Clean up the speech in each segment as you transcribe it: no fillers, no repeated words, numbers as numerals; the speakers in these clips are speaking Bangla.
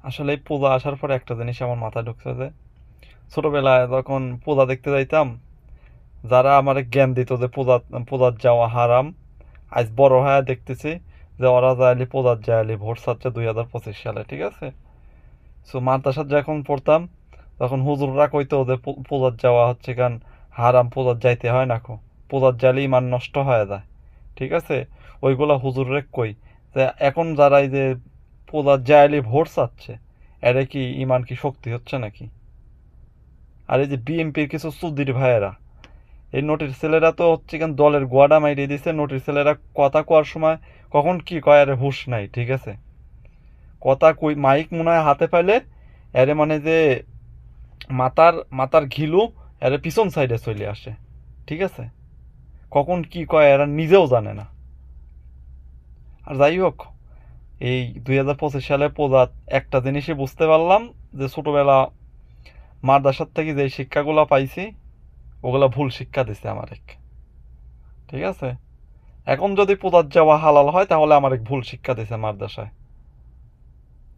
আসলে এই পূজা আসার পরে একটা জিনিস আমার মাথায় ঢুকছে যে ছোটবেলায় যখন পূজা দেখতে যাইতাম, যারা আমার জ্ঞান দিত যে পূজার যাওয়া হারাম, আজ বড় হয়ে দেখতেছি যে ওরা যাইলি পূজার যাইলি ভোট ছাড়ছে 2025 সালে, ঠিক আছে? সো মাদ্রাসাত যখন পড়তাম তখন হুজুররা কইতো যে পূজার যাওয়া হচ্ছে কারণ হারাম, পূজার যাইতে হয় না, পূজার যাইলে ইমান নষ্ট হয়ে যায়, ঠিক আছে? ওইগুলা হুজুররে কই যে এখন যারা এই যে পূজার যাইলি ভোট চাচ্ছে, এরা কি ইমান কি শক্তি হচ্ছে নাকি? আর এই যে বিএনপির কিছু সুদির ভাইয়েরা, এই নোটির ছেলেরা তো হচ্ছে কেন দলের গোয়াডা মাইরিয়ে দিছে। নোটির ছেলেরা কথা কোয়ার সময় কখন কি কয় আরে হুঁশ নাই, ঠিক আছে? কথা কই মাইক মনে হয় হাতে পাইলে এরে মানে যে মাথার মাথার ঘিলু এরে পিছন সাইডে চলে আসে, ঠিক আছে? কখন কি কয় এরা নিজেও জানে না। আর যাই হোক, এই 2025 সালে পূজা একটা জিনিসই বুঝতে পারলাম যে ছোটবেলা মাদ্রাসার থেকে যে শিক্ষাগুলো পাইছি ওগুলা ভুল শিক্ষা দিছে আমার, ঠিক আছে? এখন যদি পূজার যাওয়া হালাল হয় তাহলে আমার এক ভুল শিক্ষা দিছে মাদ্রাসায়।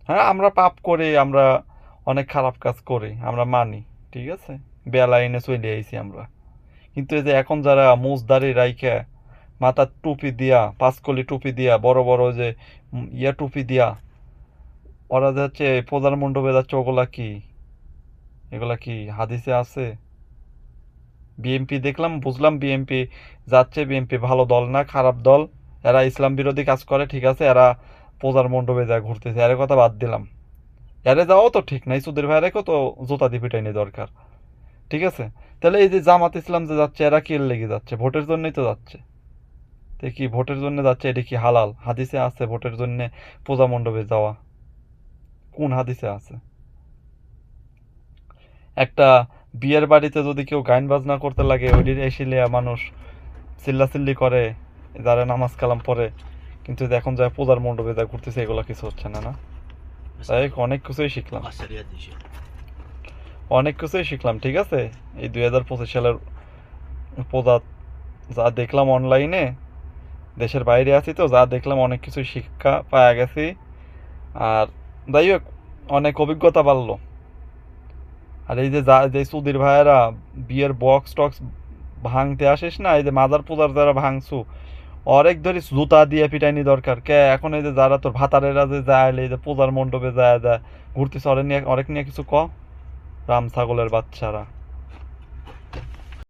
হ্যাঁ, আমরা পাপ করি, আমরা অনেক খারাপ কাজ করি, আমরা মানি, ঠিক আছে? বেলাইনে চলে আইছি আমরা। কিন্তু এই যে এখন যারা মুজদারি রাইখে মাথার টুপি দিয়া, পাঁচকলি টুপি দিয়া, বড় বড় যে ইয়া টুপি দিয়া ওরা যাচ্ছে পূজার মণ্ডপে যাচ্ছে, এগুলা কি হাদিসে আছে? বিএনপি দেখলাম, বুঝলাম বিএনপি যাচ্ছে, বিএনপি ভালো দল না, খারাপ দল। এরা ইসলাম বিরোধী কাজ করে, ঠিক আছে? এরা পূজার মণ্ডপে যায় ঘুরতেছে, এর কথা বাদ দিলাম। এরে যাওয়াও তো ঠিক নাই, সুদের ভাইয়ারেও তো জুতা দিয়ে পিটাইনি দরকার, ঠিক আছে? তাহলে এই যে জামাত ইসলাম যে যাচ্ছে, এরা কি এর লেগে যাচ্ছে? ভোটের জন্যই তো যাচ্ছে। তো কি ভোটের জন্য যাচ্ছে? এটা কি হালাল? হাদিসে আছে ভোটের জন্য পূজা মণ্ডপে যাওয়া? কোন হাদিসে আছে? একটা বিয়ের বাড়িতে যদি কেউ গান বাজনা করতে লাগে, ওই এসে মানুষ চিল্লাচিল্লি করে, যারা নামাজ কালাম পড়ে, কিন্তু এখন যা পূজার মণ্ডপে যা ঘুরতেছে এগুলো কিছু হচ্ছে না, না? তাই অনেক কিছুই শিখলাম, অনেক কিছুই শিখলাম, ঠিক আছে? এই 2025 সালের পূজা যা দেখলাম অনলাইনে, দেশের বাইরে আছি তো, যা দেখলাম অনেক কিছু শিক্ষা পাওয়া গেছি। আর যাই হোক, অনেক অভিজ্ঞতা বাড়লো। আর এই যে যে সুধীর ভাইয়েরা বিয়ের বক্স টক্স ভাঙতে আসিস না, এই যে মাজার পূজার যারা ভাঙছু, অনেক ধরে জুতা দিয়ে পিটাইনি দরকার কে? এখন এই যে যারা তোর ভাতারেরা যে যায়, এই যে পূজার মণ্ডপে যায় যায় ঘুরতেছে, অনেক নিয়ে কিছু ক, রাম ছাগলের বাচ্চারা।